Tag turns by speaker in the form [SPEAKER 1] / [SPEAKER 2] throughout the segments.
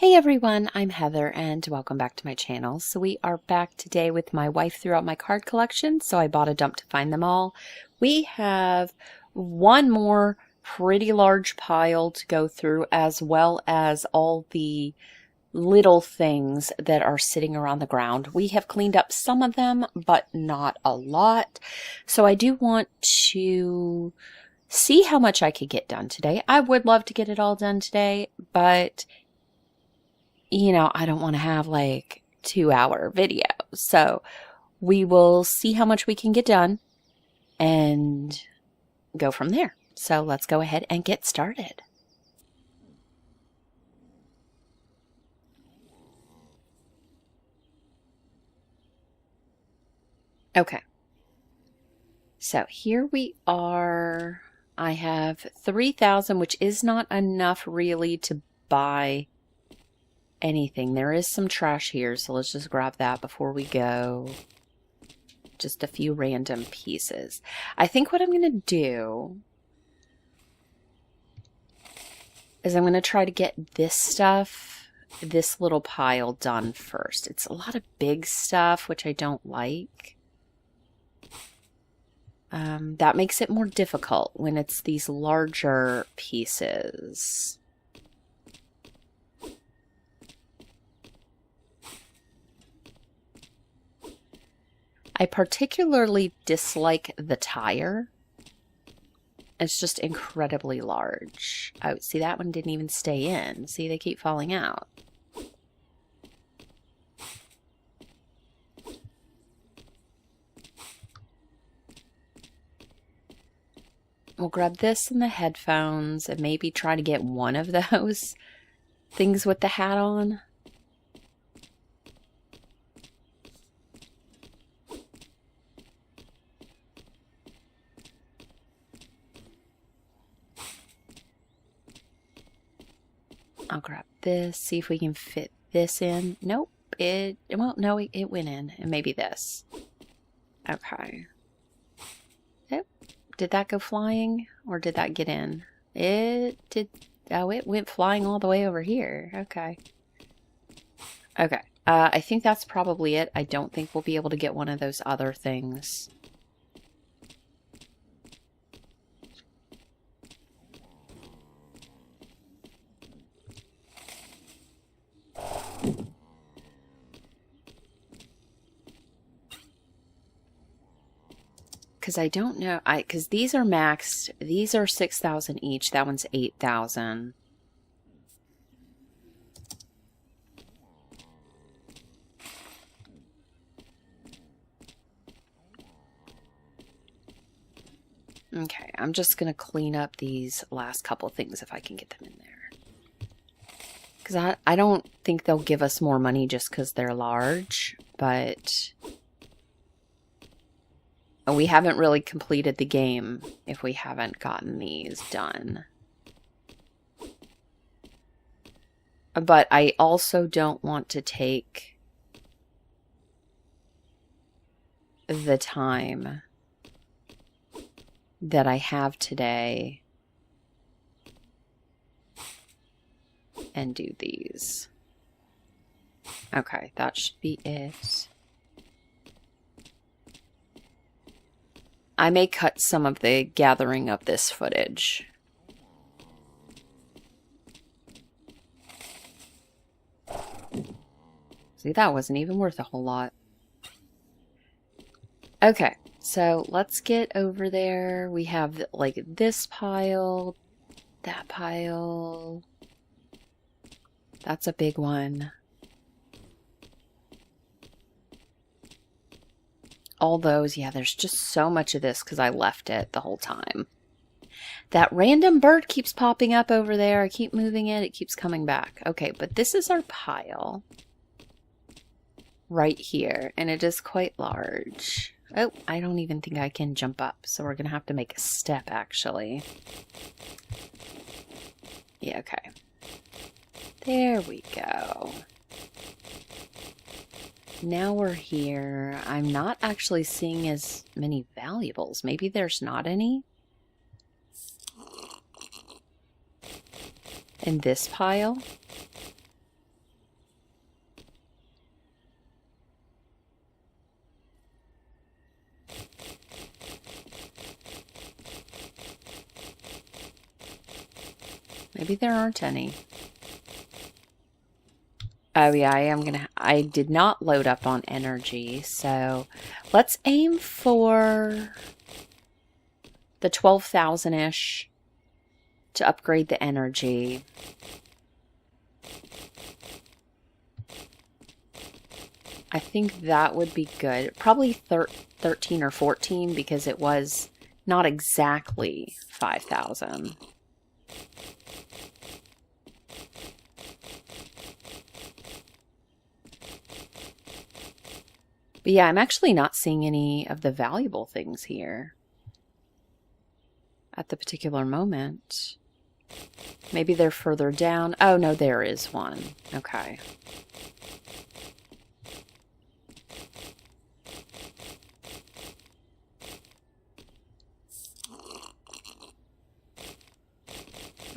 [SPEAKER 1] Hey everyone, I'm Heather and welcome back to my channel. So we are back today with my wife threw out my card collection, so I bought a dump to find them all. We have one more pretty large pile to go through, as well as all the little things that are sitting around the ground. We have cleaned up some of them, but not a lot. So I do want to see how much I could get done today. I would love to get it all done today, but I don't want to have like 2-hour videos. So we will see how much we can get done and go from there. So let's go ahead and get started. Okay. So here we are. I have 3,000, which is not enough really to buy anything. There is some trash here, so let's just grab that before we go. Just a few random pieces. I think what I'm going to do is I'm going to try to get this stuff, this little pile done first. It's a lot of big stuff, which I don't like. That makes it more difficult when it's these larger pieces. I particularly dislike the tire. It's just incredibly large. Oh, see, that one didn't even stay in. See, they keep falling out. We'll grab this and the headphones and maybe try to get one of those things with the hat on. I'll grab this, see if we can fit this in. Nope, it went in, and maybe this. Okay. Yep. Did that go flying, or did that get in? It did. Oh, it went flying all the way over here. Okay. Okay. I think that's probably it. I don't think we'll be able to get one of those other things. Because I don't know, because these are maxed. These are 6,000 each. That one's 8,000. Okay, I'm just going to clean up these last couple things if I can get them in there. Because I don't think they'll give us more money just because they're large, but we haven't really completed the game if we haven't gotten these done. But I also don't want to take the time that I have today and do these. Okay, that should be it. I may cut some of the gathering of this footage. See, that wasn't even worth a whole lot. Okay, so let's get over there. We have like this pile, that pile. That's a big one. All those, yeah, there's just so much of this because I left it the whole time. That random bird keeps popping up over there. I keep moving it. It keeps coming back. Okay, but this is our pile right here, and it is quite large. Oh, I don't even think I can jump up, so we're going to have to make a step, actually. Yeah, okay. There we go. Now we're here. I'm not actually seeing as many valuables. Maybe there's not any in this pile. Maybe there aren't any. Oh yeah, I did not load up on energy, so let's aim for the 12,000-ish to upgrade the energy. I think that would be good. Probably 13 or 14 because it was not exactly 5,000. But yeah, I'm actually not seeing any of the valuable things here at the particular moment. Maybe they're further down. Oh, no, there is one. Okay.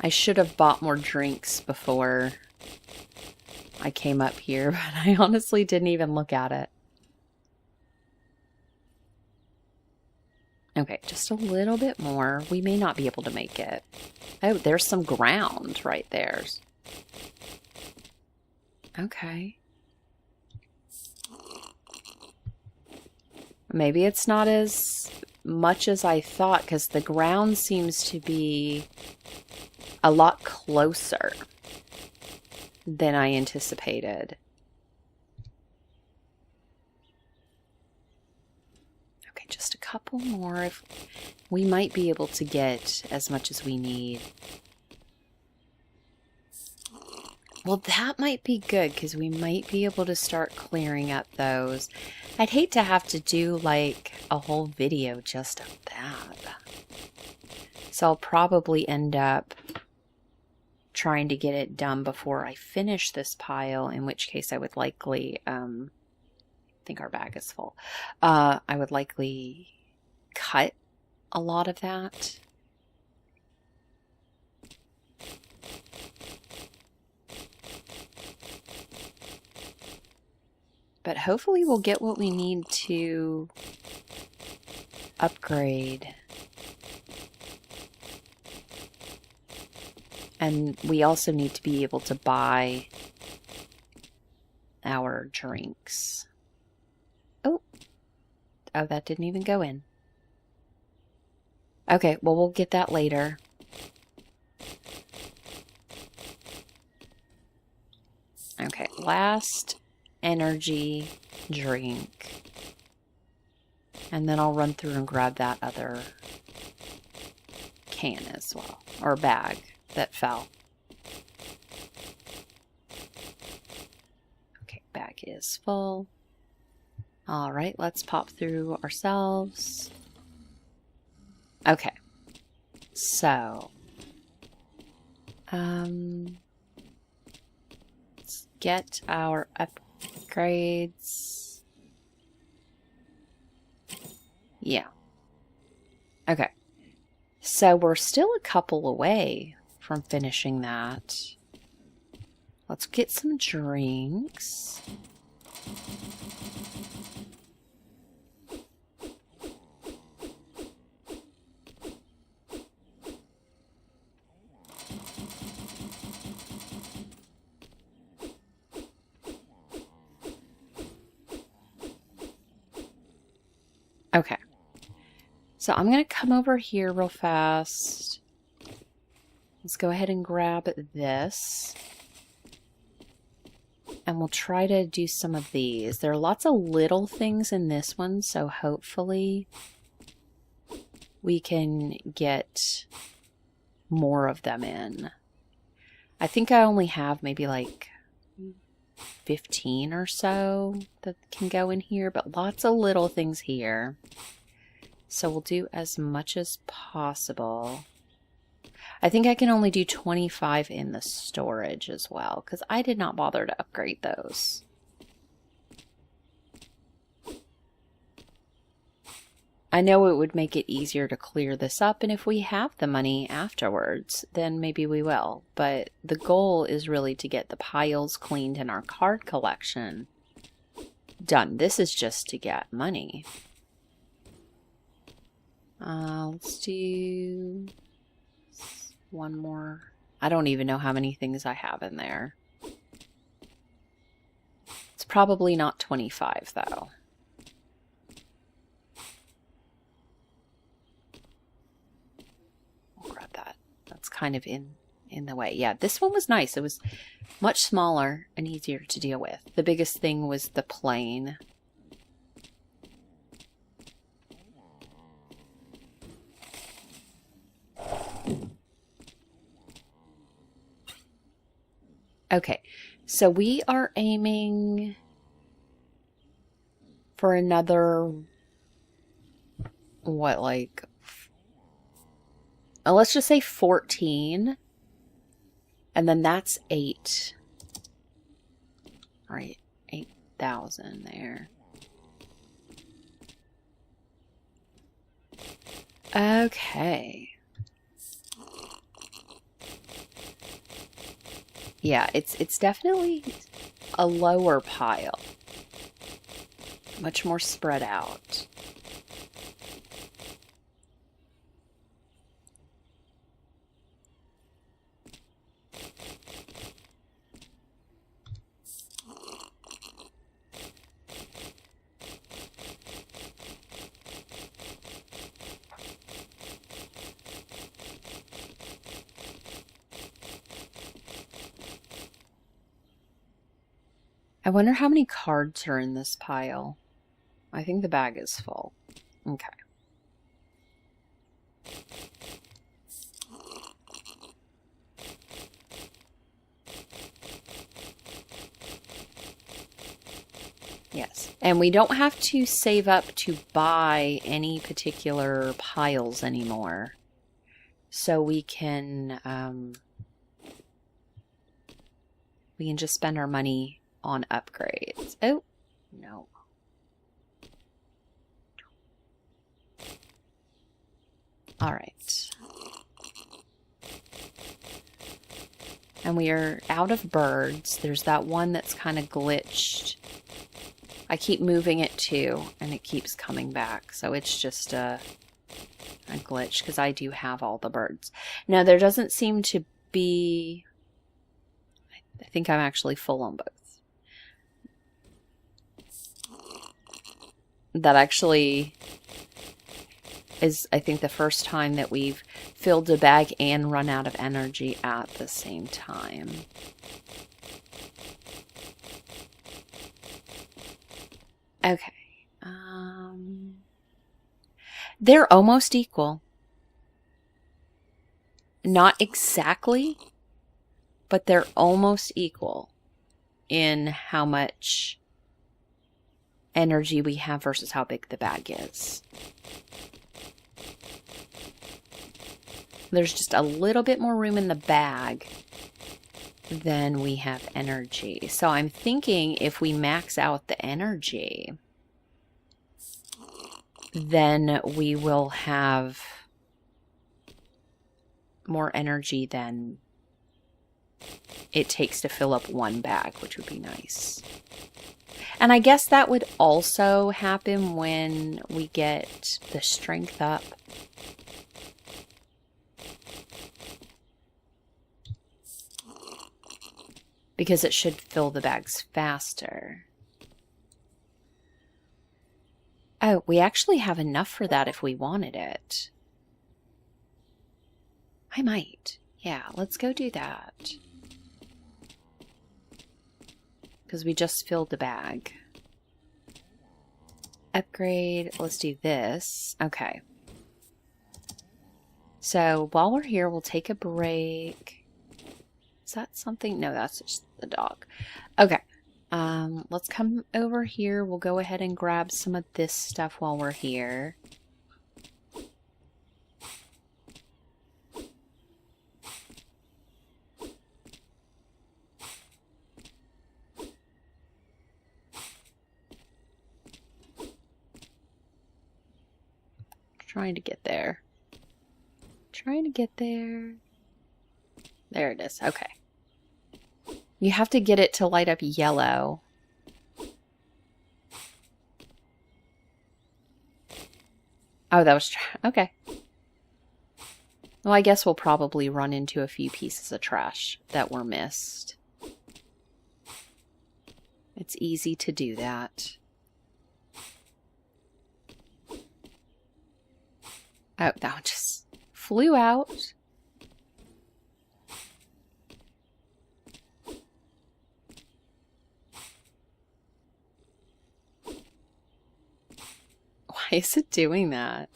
[SPEAKER 1] I should have bought more drinks before I came up here, but I honestly didn't even look at it. Okay, just a little bit more. We may not be able to make it. Oh, there's some ground right there. Okay. Maybe it's not as much as I thought because the ground seems to be a lot closer than I anticipated. Okay, just a couple more. If we might be able to get as much as we need. Well, that might be good because we might be able to start clearing up those. I'd hate to have to do like a whole video just of that. So I'll probably end up trying to get it done before I finish this pile, in which case I would likely, I think our bag is full. I would likely cut a lot of that. But hopefully we'll get what we need to upgrade. And we also need to be able to buy our drinks. Oh, that didn't even go in. Okay, well, we'll get that later. Okay, last energy drink. And then I'll run through and grab that other can as well, or bag that fell. Okay, bag is full. All right, let's pop through ourselves. Okay, so let's get our upgrades. Yeah. Okay. So we're still a couple away from finishing that. Let's get some drinks. Okay. So I'm going to come over here real fast. Let's go ahead and grab this. And we'll try to do some of these. There are lots of little things in this one, so hopefully we can get more of them in. I think I only have maybe like 15 or so that can go in here, but lots of little things here. So we'll do as much as possible. I think I can only do 25 in the storage as well, because I did not bother to upgrade those. I know it would make it easier to clear this up, and if we have the money afterwards, then maybe we will. But the goal is really to get the piles cleaned in our card collection done. This is just to get money. Let's do one more. I don't even know how many things I have in there. It's probably not 25 though. I'll grab that. That's kind of in the way. Yeah, this one was nice. It was much smaller and easier to deal with. The biggest thing was the plane. Okay, so we are aiming for another, what, like, let's just say 14. And then that's 8. All right, 8,000 there. Okay. Yeah, it's definitely a lower pile. Much more spread out. I wonder how many cards are in this pile. I think the bag is full. Okay. Yes. And we don't have to save up to buy any particular piles anymore. So we can just spend our money on upgrades. Oh, no. All right. And we are out of birds. There's that one that's kind of glitched. I keep moving it too, and it keeps coming back. So it's just a glitch because I do have all the birds. Now, there doesn't seem to be... I think I'm actually full on both. That actually is, I think, the first time that we've filled a bag and run out of energy at the same time. Okay. They're almost equal. Not exactly, but they're almost equal in how much energy we have versus how big the bag is. There's just a little bit more room in the bag than we have energy. So I'm thinking if we max out the energy, then we will have more energy than it takes to fill up one bag, which would be nice. And I guess that would also happen when we get the strength up. Because it should fill the bags faster. Oh, we actually have enough for that if we wanted it. I might. Yeah, let's go do that. Because we just filled the bag. Upgrade. Let's do this. Okay. So while we're here, we'll take a break. Is that something? No, that's just the dog. Okay. Let's come over here. We'll go ahead and grab some of this stuff while we're here. Trying to get there. Trying to get there. There it is. Okay. You have to get it to light up yellow. Oh, that was... Okay. Well, I guess we'll probably run into a few pieces of trash that were missed. It's easy to do that. Oh, that one just flew out. Why is it doing that?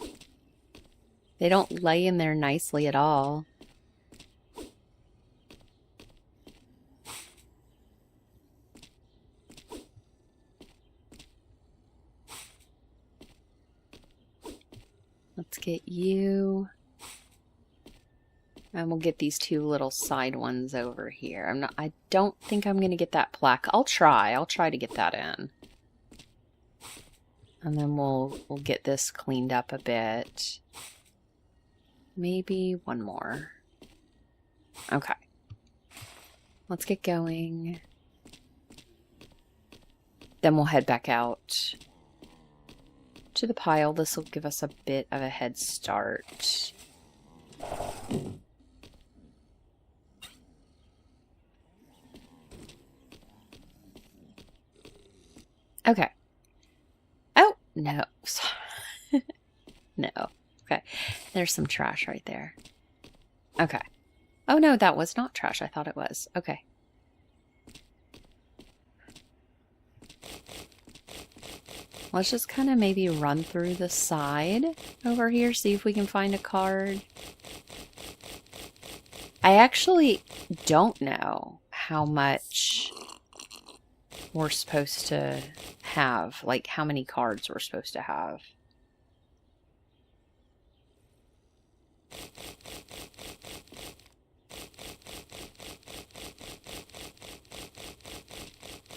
[SPEAKER 1] They don't lay in there nicely at all. Let's get you. And we'll get these two little side ones over here. I don't think I'm going to get that plaque. I'll try to get that in. And then we'll get this cleaned up a bit. Maybe one more. Okay. Let's get going. Then we'll head back out to the pile. This will give us a bit of a head start. Okay. Oh, no. No. Okay. There's some trash right there. Okay. Oh, no, that was not trash. I thought it was. Okay. Let's just kind of maybe run through the side over here, see if we can find a card. I actually don't know how much we're supposed to have, like how many cards we're supposed to have.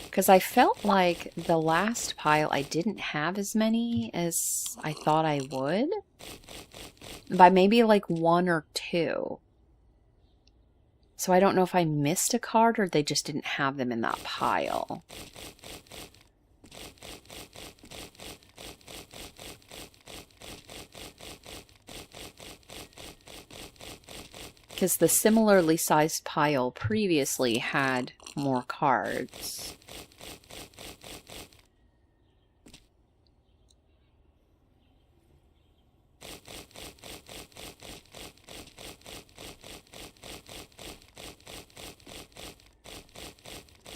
[SPEAKER 1] Because I felt like the last pile I didn't have as many as I thought I would. By maybe like 1 or 2. So I don't know if I missed a card or they just didn't have them in that pile. Because the similarly sized pile previously had more cards.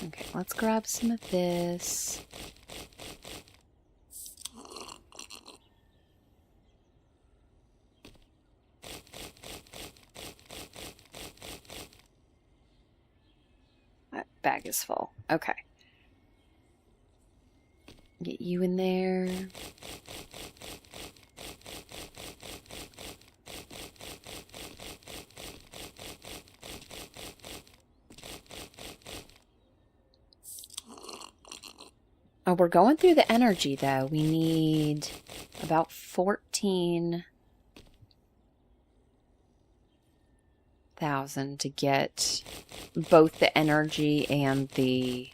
[SPEAKER 1] Okay, let's grab some of this. That bag is full. Okay. Get you in there. Oh, we're going through the energy, though. We need about 14,000 to get both the energy and the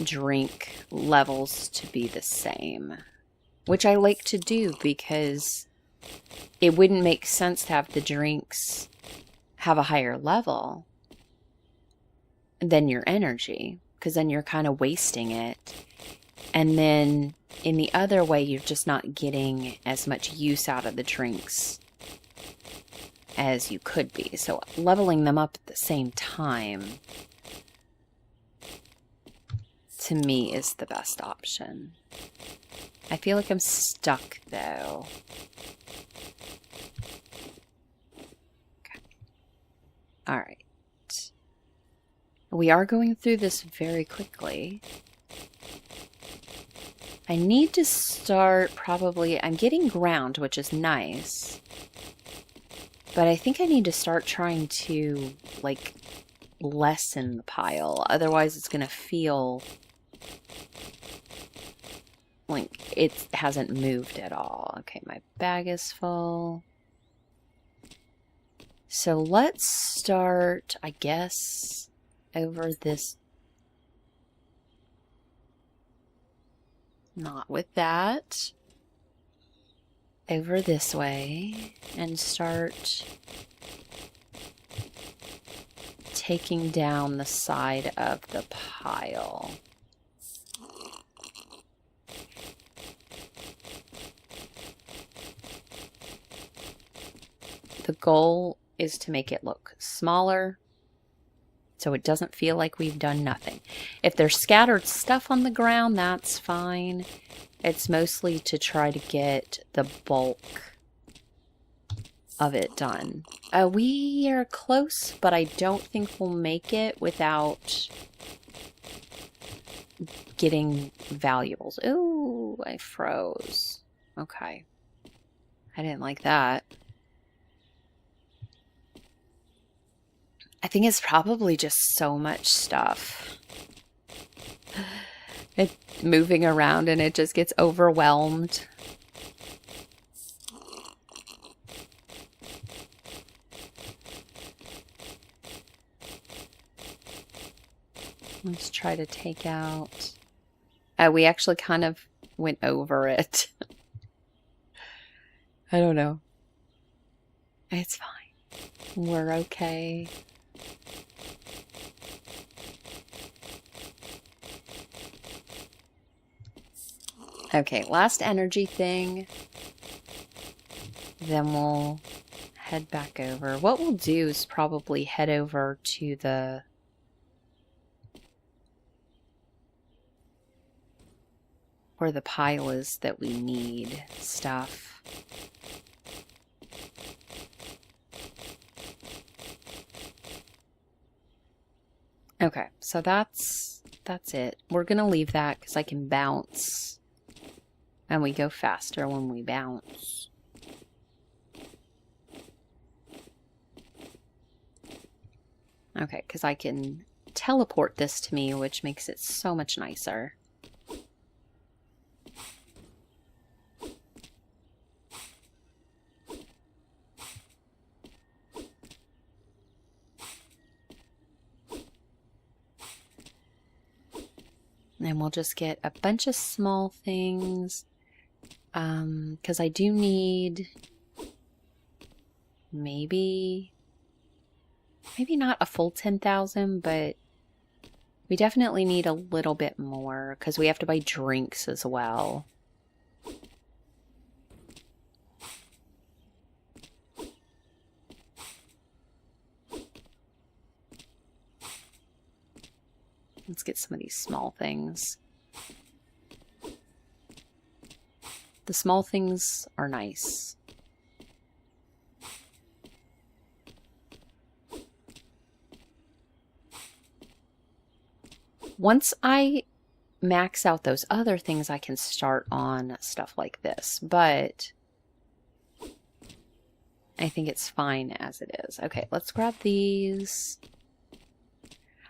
[SPEAKER 1] drink levels to be the same. Which I like to do because it wouldn't make sense to have the drinks have a higher level than your energy. Because then you're kind of wasting it. And then in the other way, you're just not getting as much use out of the drinks as you could be. So leveling them up at the same time, to me, is the best option. I feel like I'm stuck, though. Okay. All right. We are going through this very quickly. I need to start probably... I'm getting ground, which is nice. But I think I need to start trying to, like, lessen the pile. Otherwise, it's going to feel like it hasn't moved at all. Okay, my bag is full. So let's start, I guess, over this. Not with that. over this way and start taking down the side of the pile. The goal is to make it look smaller so it doesn't feel like we've done nothing. If there's scattered stuff on the ground, that's fine. It's mostly to try to get the bulk of it done. We are close, but I don't think we'll make it without getting valuables. Ooh, I froze. Okay. I didn't like that. I think it's probably just so much stuff. It moving around and it just gets overwhelmed. Let's try to take out... we actually kind of went over it. I don't know. It's fine. We're okay. Okay, last energy thing. Then we'll head back over. What we'll do is probably head over to the... where the pile is that we need stuff. Okay, so that's it. We're gonna leave that because I can bounce. And we go faster when we bounce. Okay, because I can teleport this to me, which makes it so much nicer. And we'll just get a bunch of small things. Because I do need maybe not a full 10,000, but we definitely need a little bit more because we have to buy drinks as well. Let's get some of these small things. The small things are nice. Once I max out those other things, I can start on stuff like this, but I think it's fine as it is. Okay, let's grab these.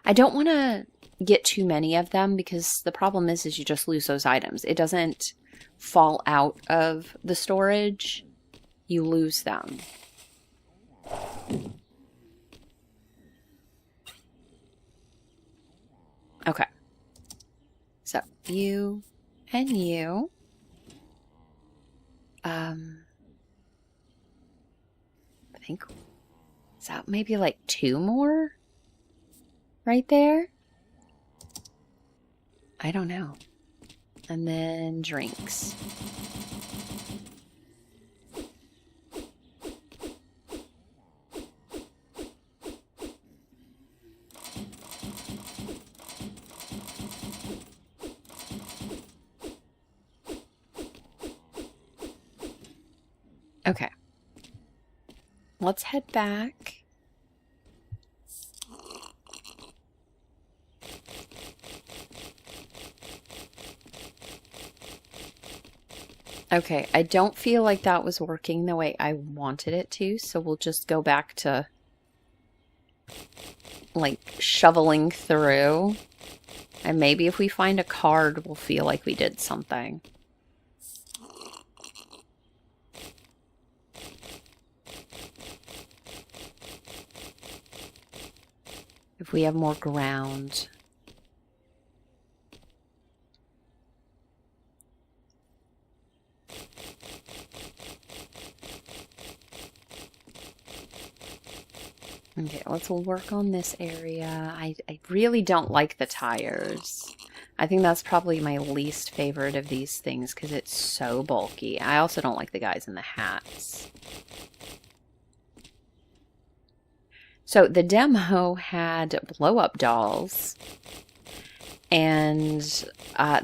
[SPEAKER 1] I don't want to get too many of them because the problem is you just lose those items. It doesn't fall out of the storage. You lose them. Okay. So, you and you. I think, is that maybe like 2 more? Right there? I don't know. And then drinks. Okay. Let's head back. Okay, I don't feel like that was working the way I wanted it to, so we'll just go back to, like, shoveling through. And maybe if we find a card, we'll feel like we did something. If we have more ground. Okay, let's work on this area. I really don't like the tires. I think that's probably my least favorite of these things because it's so bulky. I also don't like the guys in the hats. So the demo had blow-up dolls, and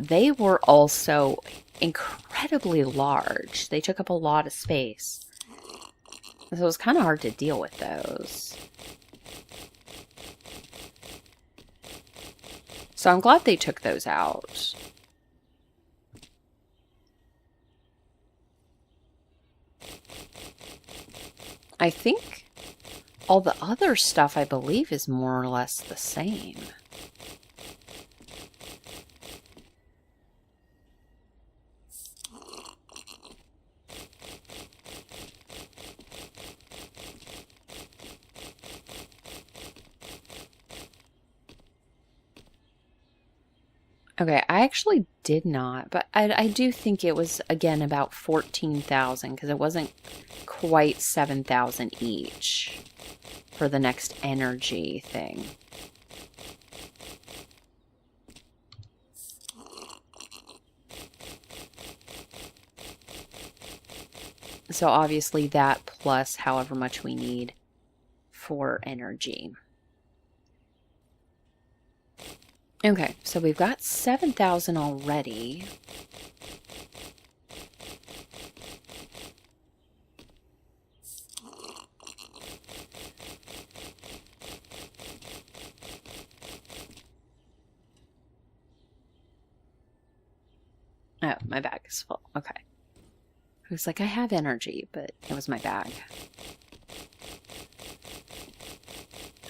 [SPEAKER 1] they were also incredibly large. They took up a lot of space. So it was kind of hard to deal with those. So I'm glad they took those out. I think all the other stuff, I believe, is more or less the same. Okay, I actually did not, but I do think it was, again, about 14,000 because it wasn't quite 7,000 each for the next energy thing. So obviously that plus however much we need for energy. Okay, so we've got 7,000 already. Oh, my bag is full. Okay. I was like, I have energy, but it was my bag.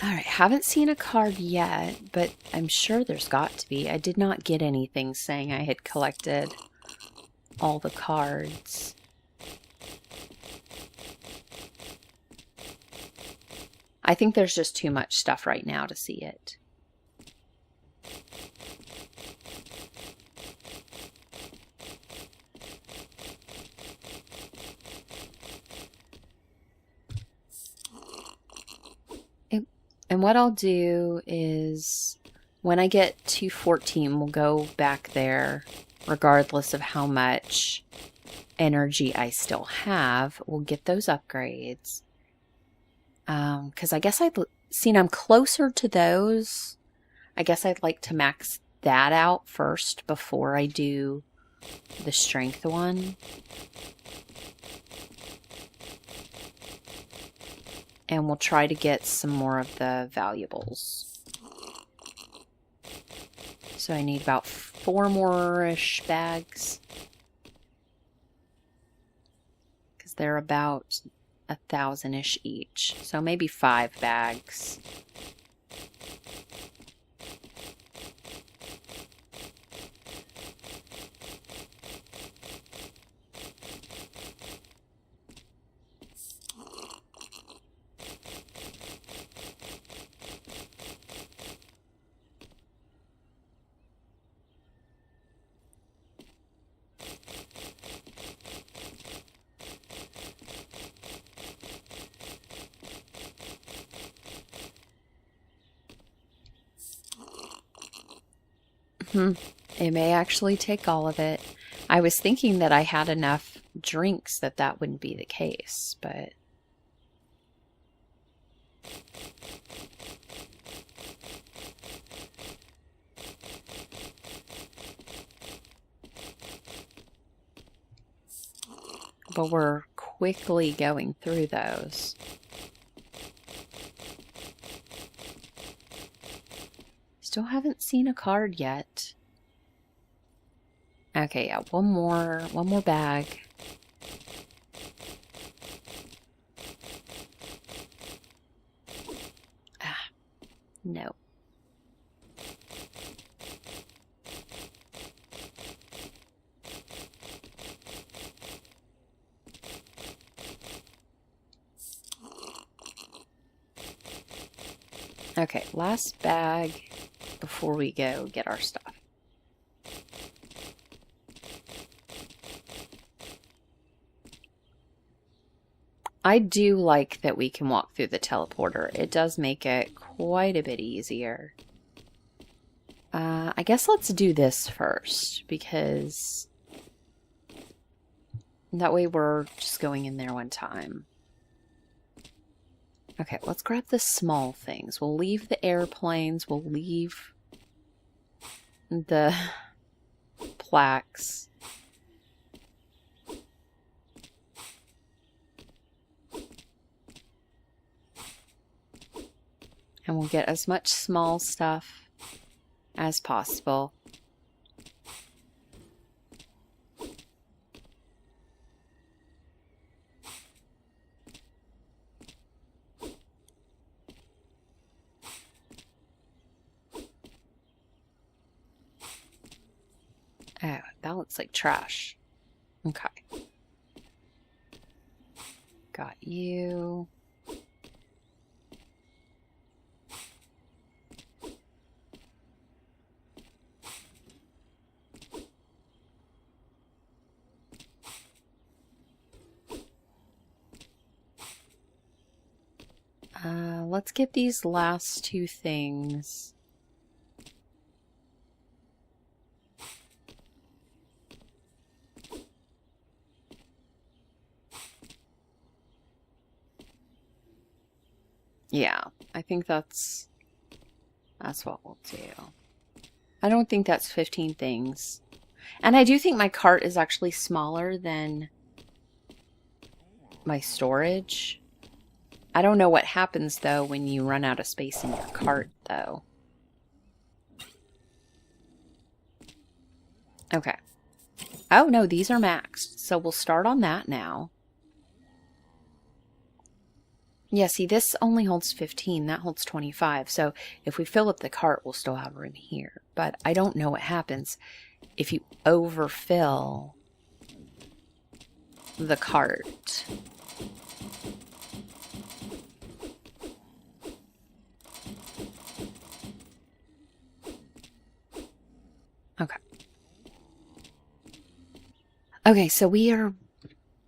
[SPEAKER 1] Alright, haven't seen a card yet, but I'm sure there's got to be. I did not get anything saying I had collected all the cards. I think there's just too much stuff right now to see it. And what I'll do is when I get to 14, we'll go back there regardless of how much energy I still have. We'll get those upgrades. Because I guess I've seen I'm closer to those. I guess I'd like to max that out first before I do the strength one. And we'll try to get some more of the valuables. So I need about 4 more-ish bags. Because they're about 1,000-ish each. So maybe 5 bags. It may actually take all of it. I was thinking that I had enough drinks that wouldn't be the case, but... But we're quickly going through those. Still haven't seen a card yet. Okay, yeah, one more bag. No. Okay, last bag before we go get our stuff. I do like that we can walk through the teleporter. It does make it quite a bit easier. I guess let's do this first, because that way we're just going in there one time. Okay, let's grab the small things. We'll leave the airplanes. We'll leave the plaques. And we'll get as much small stuff as possible. Oh, that looks like trash. Okay. Got you. Let's get these last two things. Yeah, I think that's what we'll do. I don't think that's 15 things. And I do think my cart is actually smaller than my storage. I don't know what happens, though, when you run out of space in your cart, though. Okay. Oh, no, these are maxed. So we'll start on that now. Yeah, see, this only holds 15. That holds 25. So if we fill up the cart, we'll still have room here. But I don't know what happens if you overfill the cart. Okay. Okay, so we are,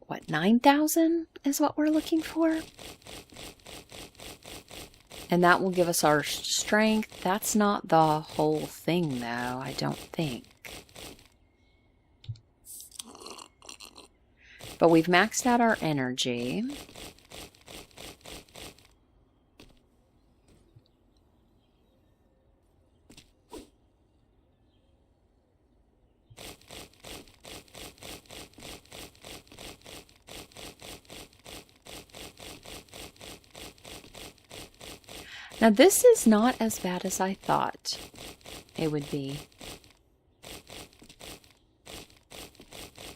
[SPEAKER 1] what, 9,000 is what we're looking for? And that will give us our strength. That's not the whole thing, though, I don't think. But we've maxed out our energy. Now, this is not as bad as I thought it would be.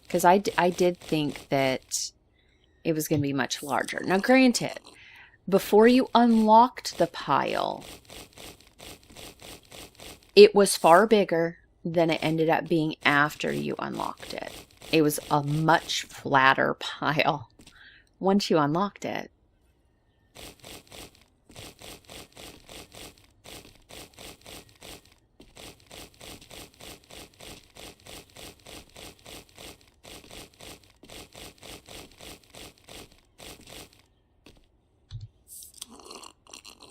[SPEAKER 1] Because I did think that it was going to be much larger. Now, granted, before you unlocked the pile, it was far bigger than it ended up being after you unlocked it. It was a much flatter pile once you unlocked it.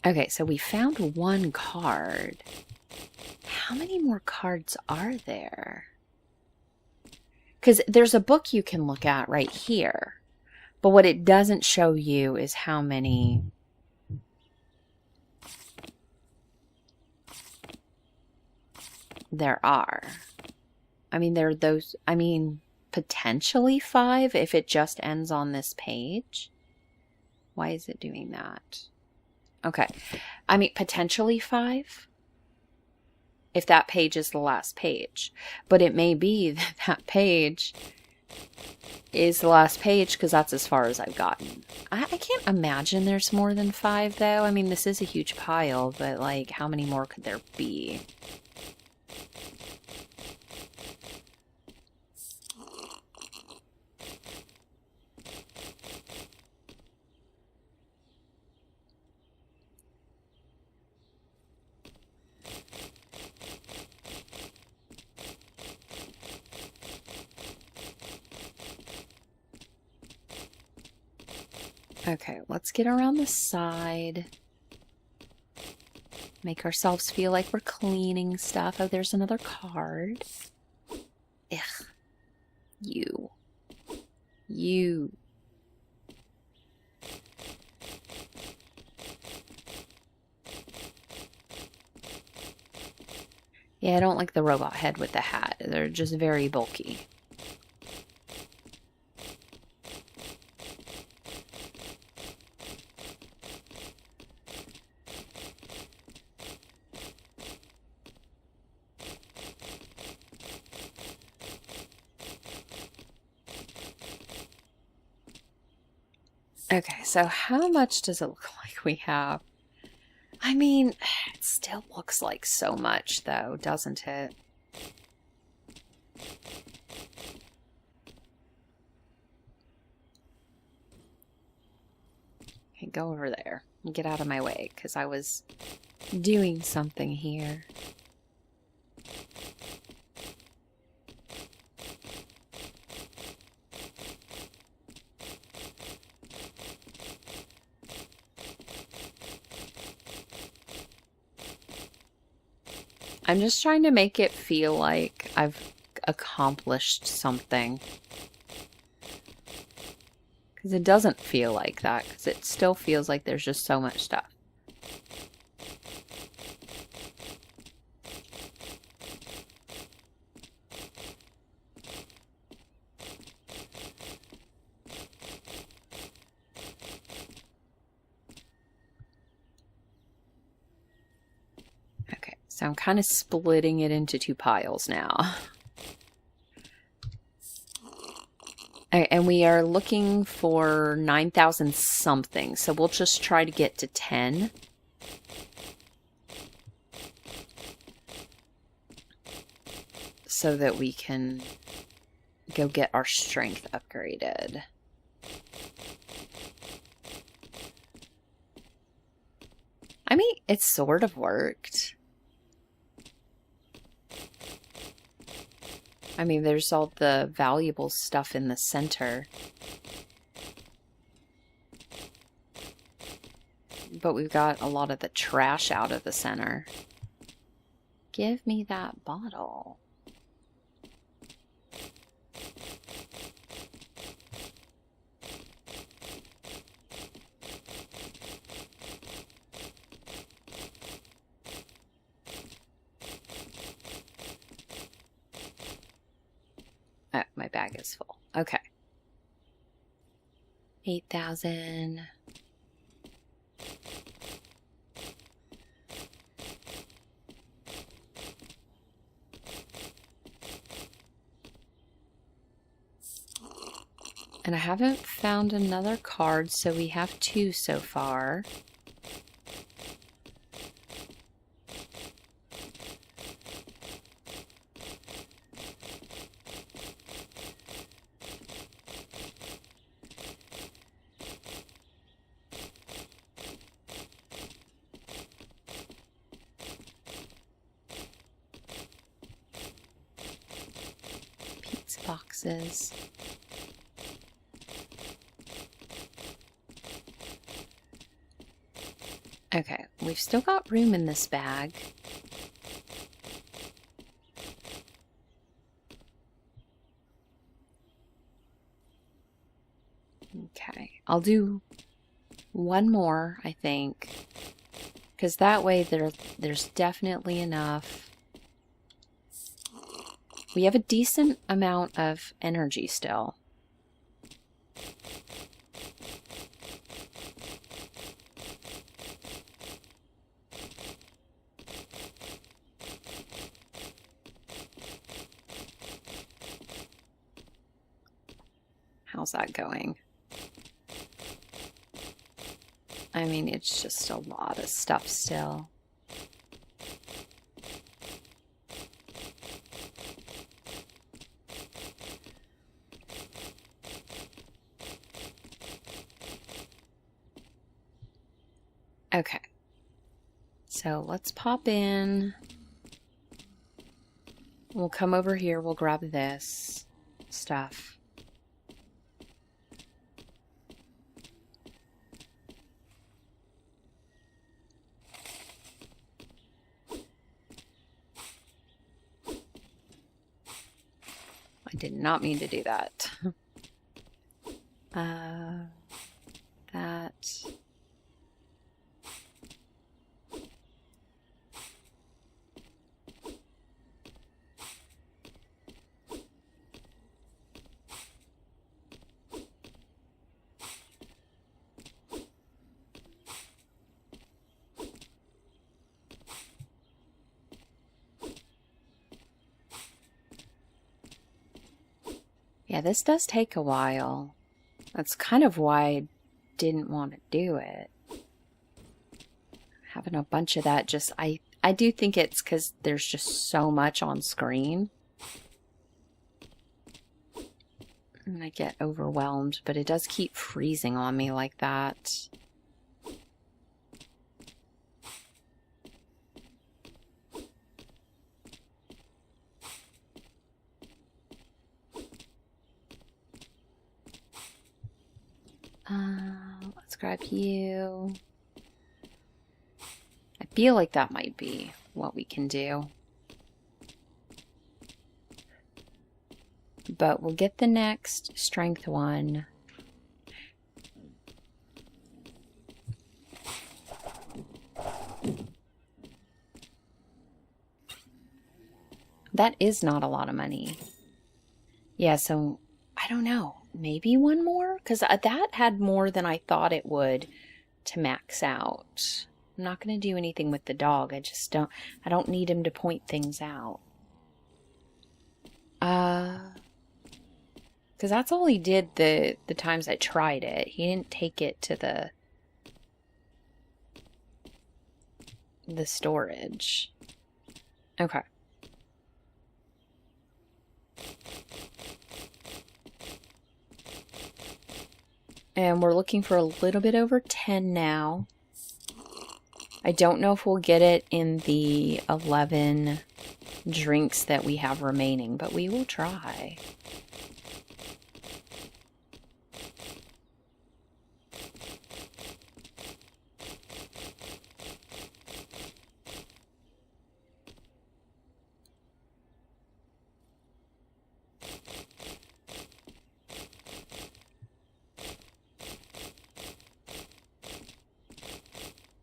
[SPEAKER 1] Okay, so we found one card. How many more cards are there? Because there's a book you can look at right here. But what it doesn't show you is how many there are. I mean, there are those, I mean, potentially 5 if it just ends on this page. Why is it doing that? Okay. I mean, potentially 5 if that page is the last page. But it may be that that page is the last page because that's as far as I've gotten. I can't imagine there's more than 5, though. I mean, this is a huge pile, but, like, how many more could there be? Okay, let's get around the side. Make ourselves feel like we're cleaning stuff. Oh, there's another card. Ugh. You. Yeah, I don't like the robot head with the hat. They're just very bulky. Okay, so how much does it look like we have? I mean, it still looks like so much, though, doesn't it? Okay, go over there and get out of my way, because I was doing something here. I'm just trying to make it feel like I've accomplished something. Because it doesn't feel like that, because it still feels like there's just so much stuff. Okay, so I'm kind of splitting it into two piles now. And we are looking for 9,000 something, so we'll just try to get to 10. So that we can go get our strength upgraded. I mean, it sort of worked. I mean, there's all the valuable stuff in the center. But we've got a lot of the trash out of the center. Give me that bottle. Oh, my bag is full. Okay. 8,000. And I haven't found another card, so we have 2 so far. Pizza boxes. Okay, we've still got room in this bag. Okay, I'll do one more, I think, because that way there's definitely enough. We have a decent amount of energy still. How's that going? I mean, it's just a lot of stuff still. Okay. So let's pop in. We'll come over here. We'll grab this stuff. I did not mean to do that. That. Yeah, this does take a while. That's kind of why I didn't want to do it. Having a bunch of that just, I do think it's because there's just so much on screen. And I get overwhelmed, but it does keep freezing on me like that. Let's grab you. I feel like that might be what we can do. But we'll get the next strength one. That is not a lot of money. Yeah, so I don't know. Maybe one more? Because that had more than I thought it would to max out. I'm not going to do anything with the dog. I don't need him to point things out. Because that's all he did the times I tried it. He didn't take it to the storage. Okay. And we're looking for a little bit over 10 now. I don't know if we'll get it in the 11 drinks that we have remaining, but we will try.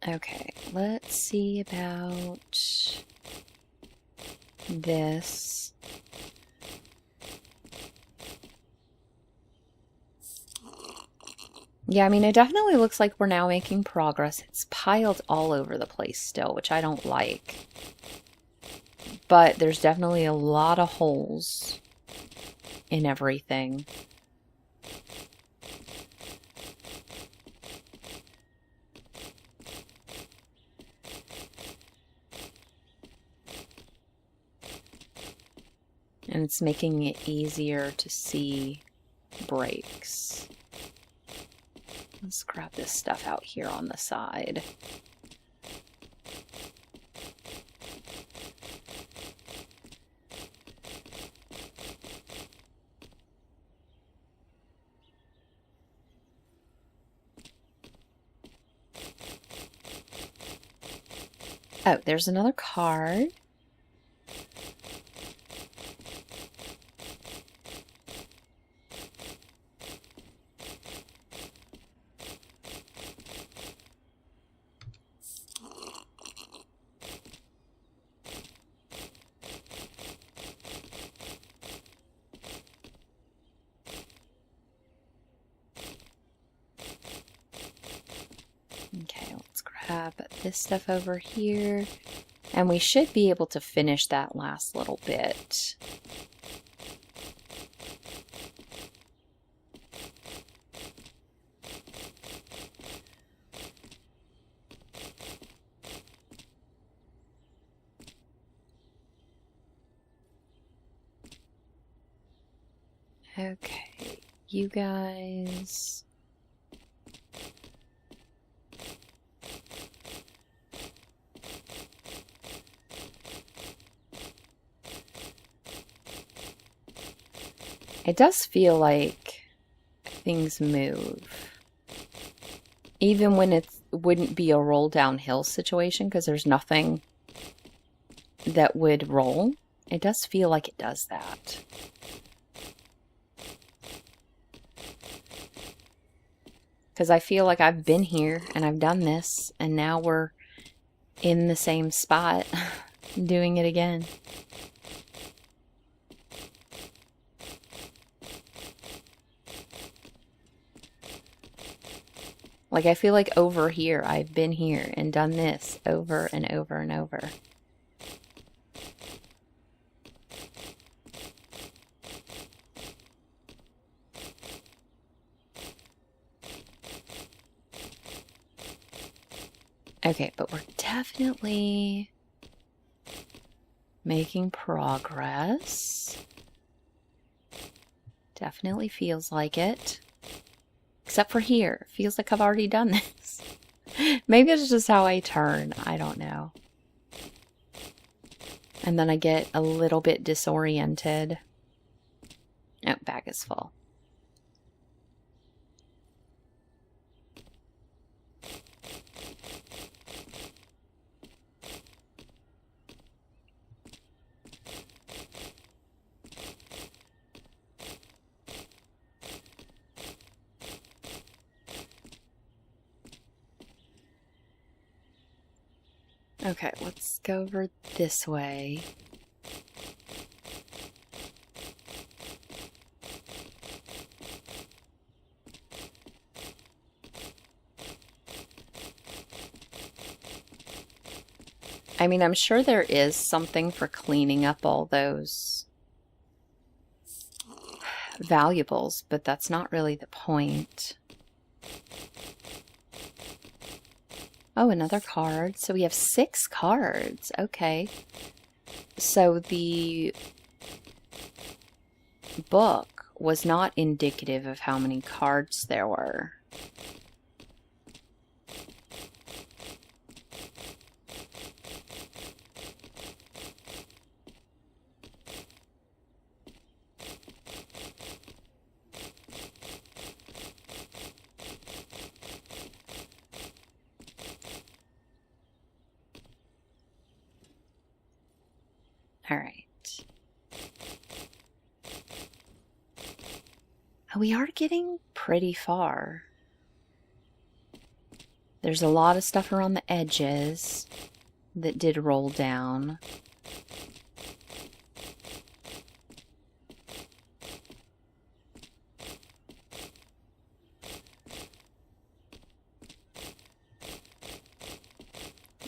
[SPEAKER 1] Okay, let's see about this. Yeah, I mean, it definitely looks like we're now making progress. It's piled all over the place still, which I don't like. But there's definitely a lot of holes in everything. And it's making it easier to see breaks. Let's grab this stuff out here on the side. Oh, there's another card. Okay, let's grab this stuff over here. And we should be able to finish that last little bit. Okay, you guys. It does feel like things move. Even when it wouldn't be a roll downhill situation because there's nothing that would roll. It does feel like it does that. Because I feel like I've been here and I've done this, and now we're in the same spot doing it again. Like, I feel like over here, I've been here and done this over and over and over. Okay, but we're definitely making progress. Definitely feels like it. Except for here. Feels like I've already done this. Maybe it's just how I turn. I don't know. And then I get a little bit disoriented. Oh, bag is full. Okay, let's go over this way. I mean, I'm sure there is something for cleaning up all those valuables, but that's not really the point. Oh, another card. So we have 6 cards. Okay. So the book was not indicative of how many cards there were. All right. We are getting pretty far. There's a lot of stuff around the edges that did roll down.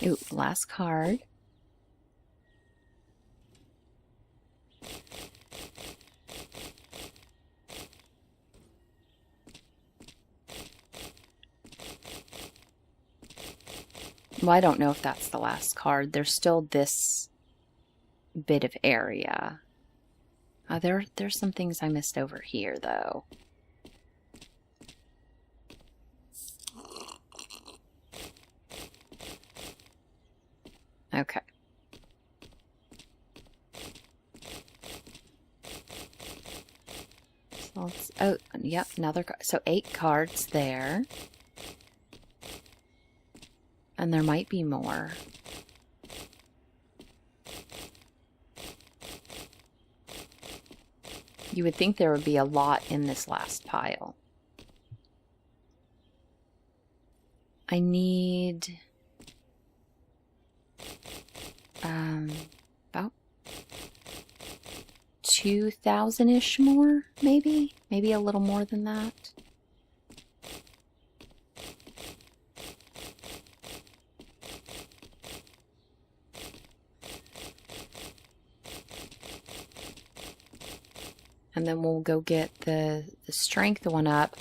[SPEAKER 1] Ooh, last card. Well, I don't know if that's the last card. There's still this bit of area. There's some things I missed over here, though. Okay. So let's, oh, yep, another card. So 8 cards there. And there might be more. You would think there would be a lot in this last pile. I need about 2,000-ish more, maybe? Maybe a little more than that. And then we'll go get the strength one up.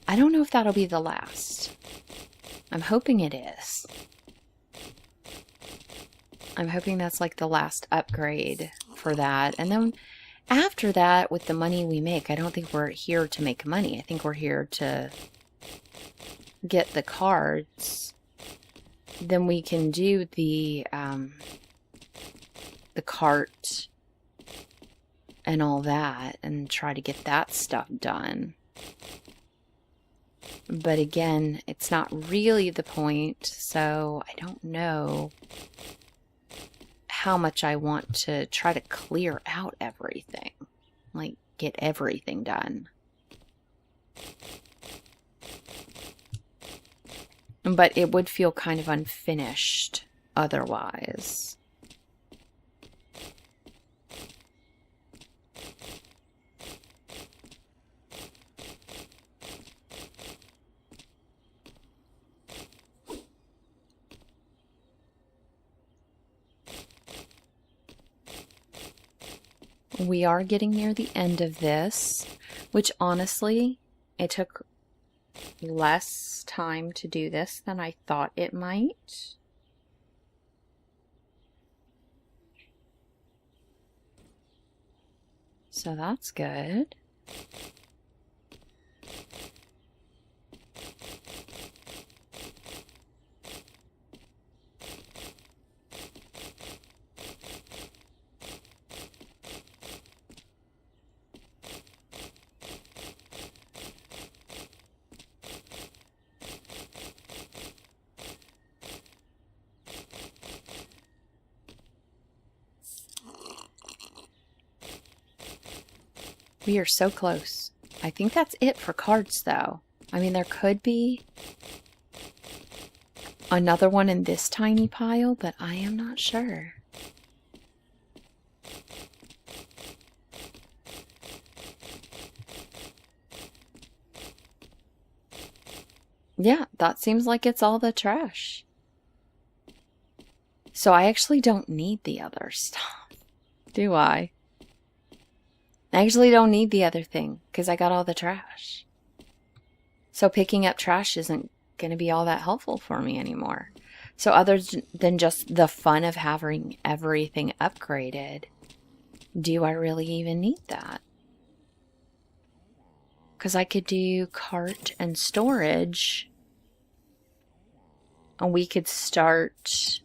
[SPEAKER 1] I don't know if that'll be the last. I'm hoping it is. I'm hoping that's like the last upgrade for that. And then after that, with the money we make, I don't think we're here to make money. I think we're here to get the cards. Then we can do the cart and all that and try to get that stuff done. But again, it's not really the point, so I don't know how much I want to try to clear out everything. Like, get everything done. But it would feel kind of unfinished otherwise. We are getting near the end of this, which honestly, it took less time to do this than I thought it might. So that's good. We are so close. I think that's it for cards, though. I mean, there could be another one in this tiny pile, but I am not sure. Yeah, that seems like it's all the trash. So I actually don't need the other stuff, do I? I actually don't need the other thing because I got all the trash. So picking up trash isn't going to be all that helpful for me anymore. So other than just the fun of having everything upgraded, do I really even need that? Because I could do cart and storage, and we could start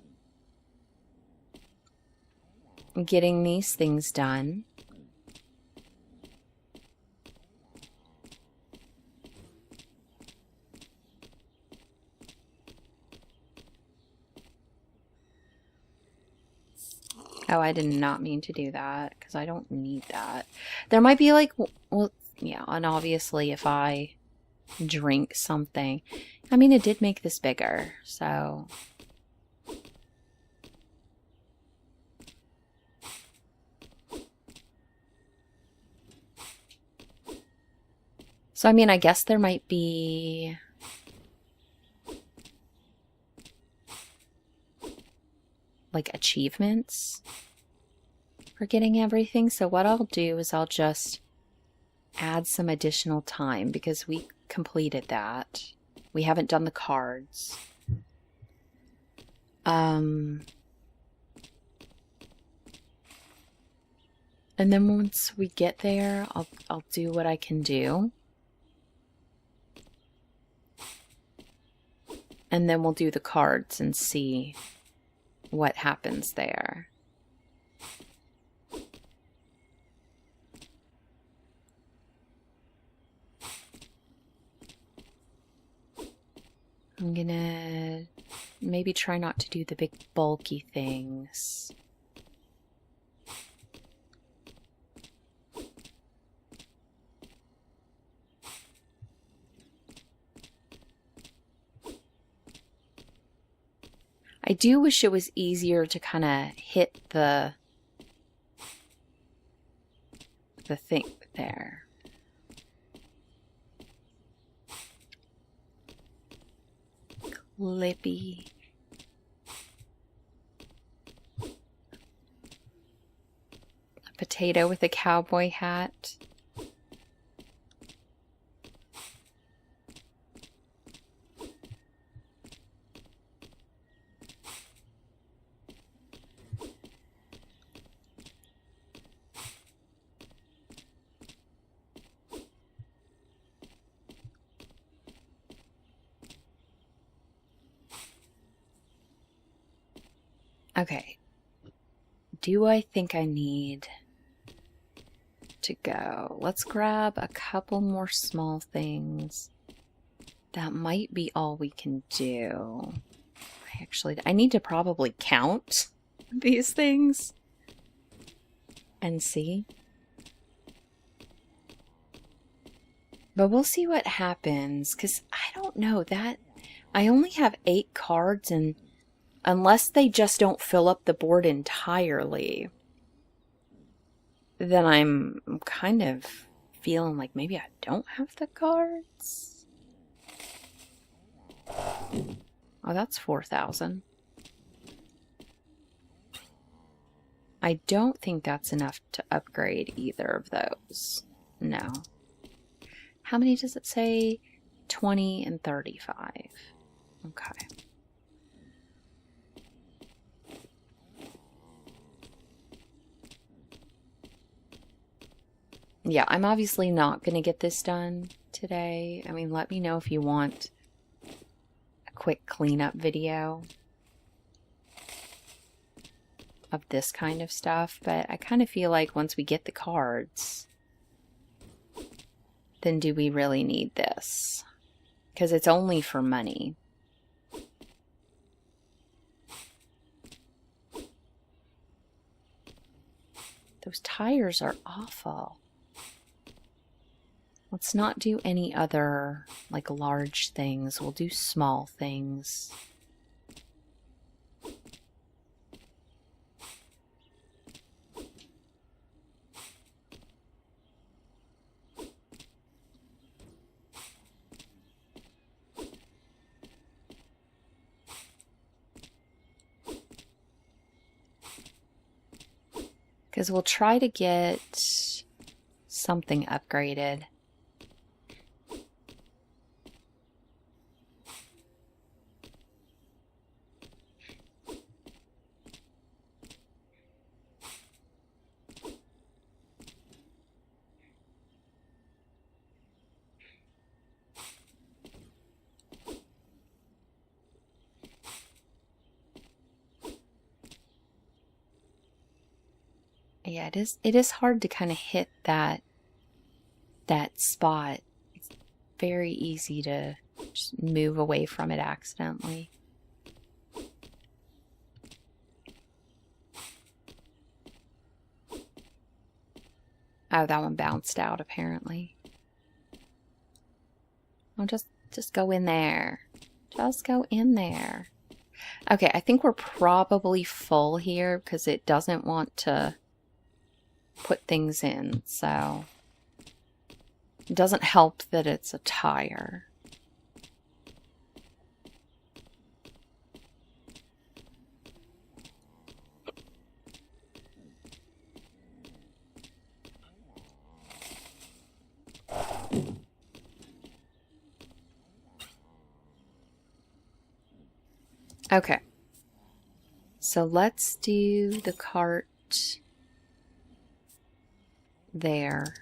[SPEAKER 1] getting these things done. Oh, I did not mean to do that because I don't need that. There might be like, well, yeah, and obviously if I drink something, I mean, it did make this bigger, so. So, I mean, I guess there might be like achievements for getting everything. So what I'll do is I'll just add some additional time because we completed that. We haven't done the cards. And then once we get there, I'll do what I can do. And then we'll do the cards and see what happens there. I'm gonna maybe try not to do the big bulky things. I do wish it was easier to kind of hit the thing there. Clippy. A potato with a cowboy hat. Okay. Do I think I need to go? Let's grab a couple more small things. That might be all we can do. I need to probably count these things and see. But we'll see what happens, because I don't know that I only have 8 cards, and unless they just don't fill up the board entirely, then I'm kind of feeling like maybe I don't have the cards. Oh, that's 4,000. I don't think that's enough to upgrade either of those. No. How many does it say? 20 and 35. Okay. Yeah, I'm obviously not going to get this done today. I mean, let me know if you want a quick cleanup video of this kind of stuff, but I kind of feel like once we get the cards, then do we really need this? Because it's only for money. Those tires are awful. Let's not do any other, like, large things. We'll do small things. Because we'll try to get something upgraded. Yeah, it is hard to kind of hit that spot. It's very easy to just move away from it accidentally. Oh, that one bounced out apparently. Oh, just go in there. Just go in there. Okay, I think we're probably full here because it doesn't want to put things in, so it doesn't help that it's a tire. Okay, so let's do the cart there,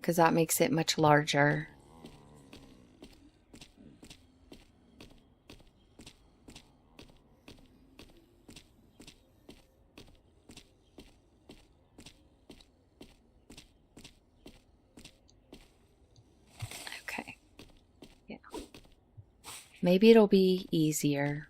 [SPEAKER 1] because that makes it much larger. Okay, yeah. Maybe it'll be easier.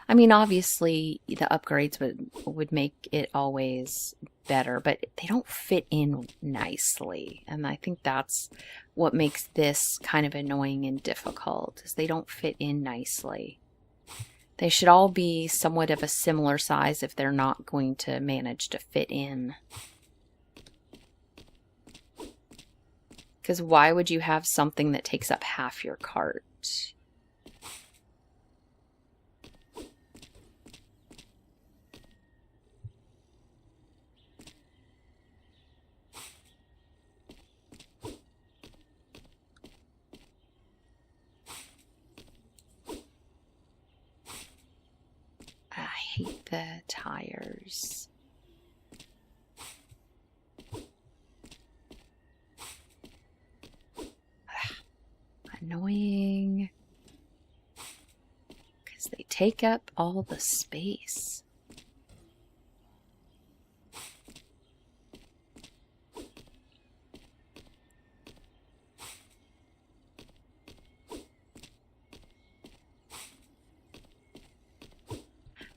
[SPEAKER 1] I mean, obviously, the upgrades would make it always better, but they don't fit in nicely. And I think that's what makes this kind of annoying and difficult, is they don't fit in nicely. They should all be somewhat of a similar size if they're not going to manage to fit in. Because why would you have something that takes up half your cart? I hate the tires. Annoying. Because they take up all the space.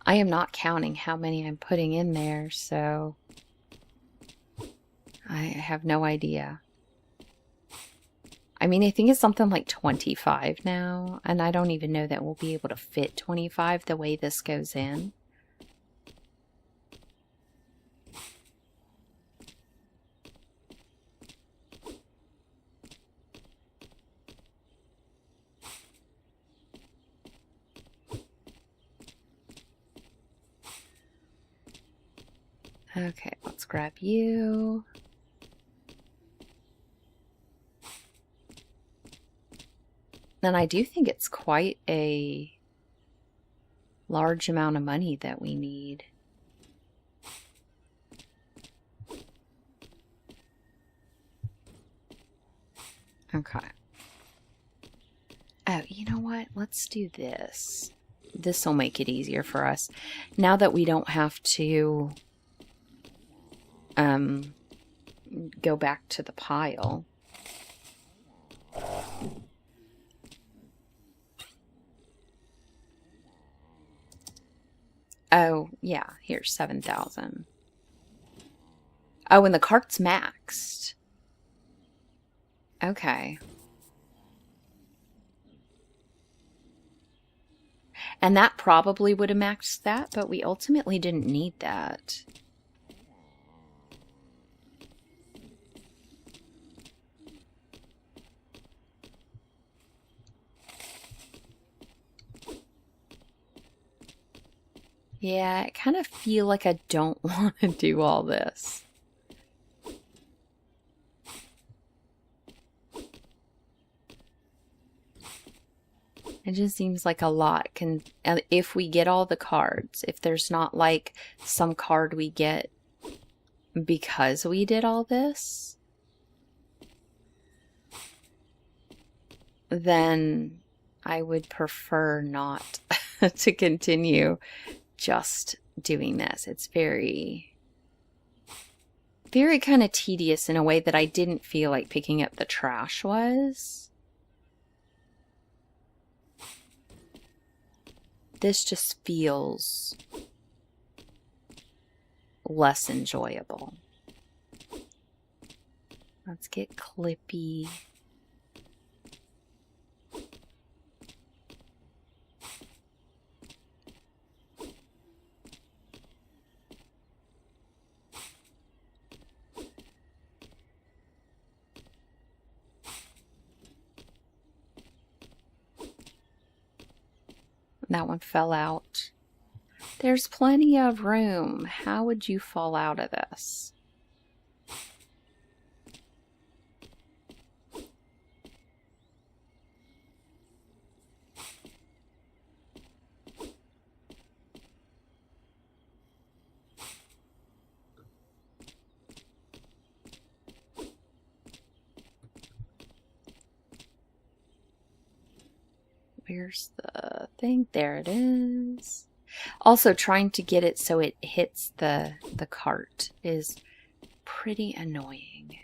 [SPEAKER 1] I am not counting how many I'm putting in there, so I have no idea. I mean, I think it's something like 25 now, and I don't even know that we'll be able to fit 25 the way this goes in. Okay, let's grab you. And I do think it's quite a large amount of money that we need. Okay. Oh, you know what? Let's do this. This will make it easier for us. Now that we don't have to go back to the pile. Oh, yeah, here's 7,000. Oh, and the cart's maxed. Okay. And that probably would have maxed that, but we ultimately didn't need that. Yeah, I kind of feel like I don't want to do all this. It just seems like a lot. If we get all the cards, if there's not like some card we get because we did all this, then I would prefer not to continue just doing this. It's very, very kind of tedious in a way that I didn't feel like picking up the trash was. This just feels less enjoyable. Let's get Clippy. That one fell out. There's plenty of room. How would you fall out of this? Where's the thing? There it is. Also, trying to get it so it hits the cart is pretty annoying.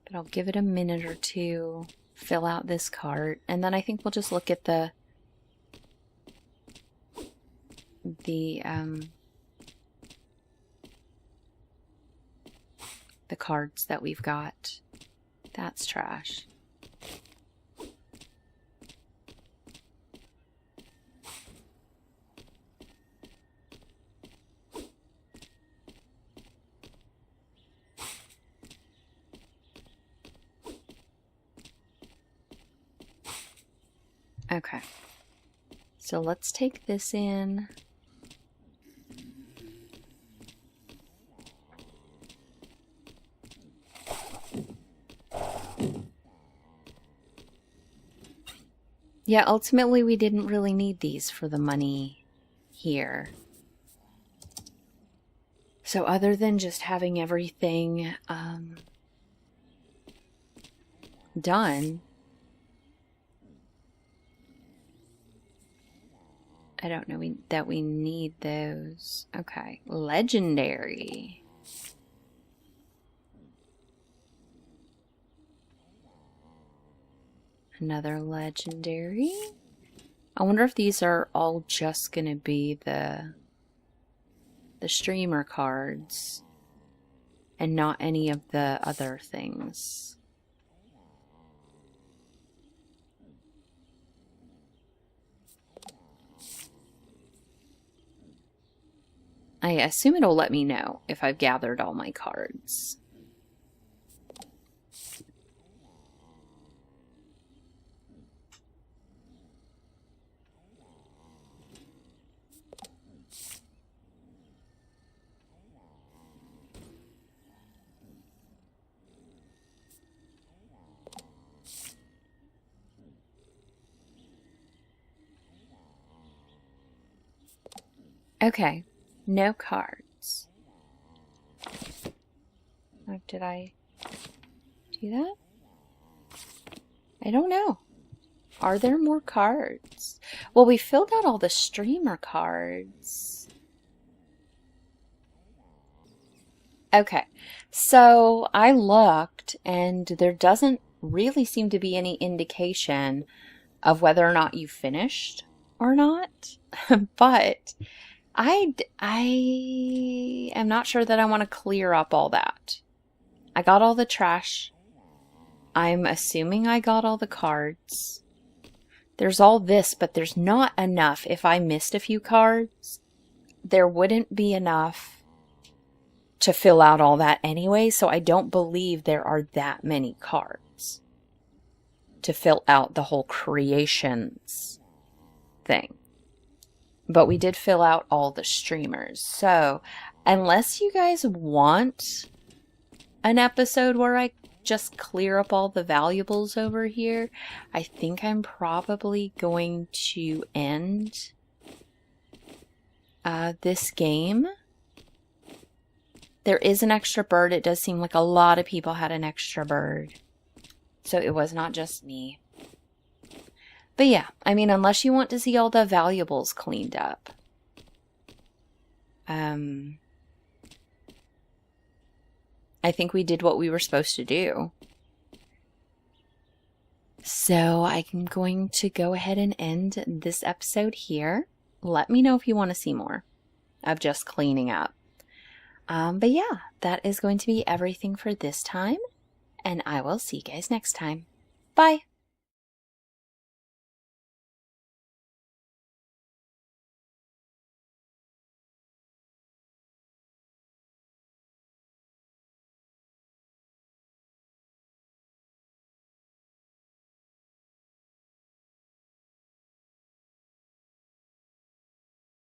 [SPEAKER 1] But I'll give it a minute or two, fill out this cart, and then I think we'll just look at the cards that we've got. That's trash. Okay. So let's take this in. Yeah, ultimately we didn't really need these for the money here. So other than just having everything done, I don't know that we need those. Okay, legendary. Another legendary. I wonder if these are all just going to be the streamer cards. and not any of the other things. I assume it'll let me know if I've gathered all my cards. Okay, no cards. Oh, did I do that? I don't know. Are there more cards? Well, we filled out all the streamer cards. Okay, so I looked and there doesn't really seem to be any indication of whether or not you finished or not, but I am not sure that I want to clear up all that. I got all the trash. I'm assuming I got all the cards. There's all this, but there's not enough. If I missed a few cards, there wouldn't be enough to fill out all that anyway, so I don't believe there are that many cards to fill out the whole creations thing. But we did fill out all the streamers. So unless you guys want an episode where I just clear up all the valuables over here, I think I'm probably going to end this game. There is an extra bird. It does seem like a lot of people had an extra bird. So it was not just me. But yeah, I mean, unless you want to see all the valuables cleaned up. I think we did what we were supposed to do. So I'm going to go ahead and end this episode here. Let me know if you want to see more of just cleaning up. But yeah, that is going to be everything for this time. And I will see you guys next time. Bye.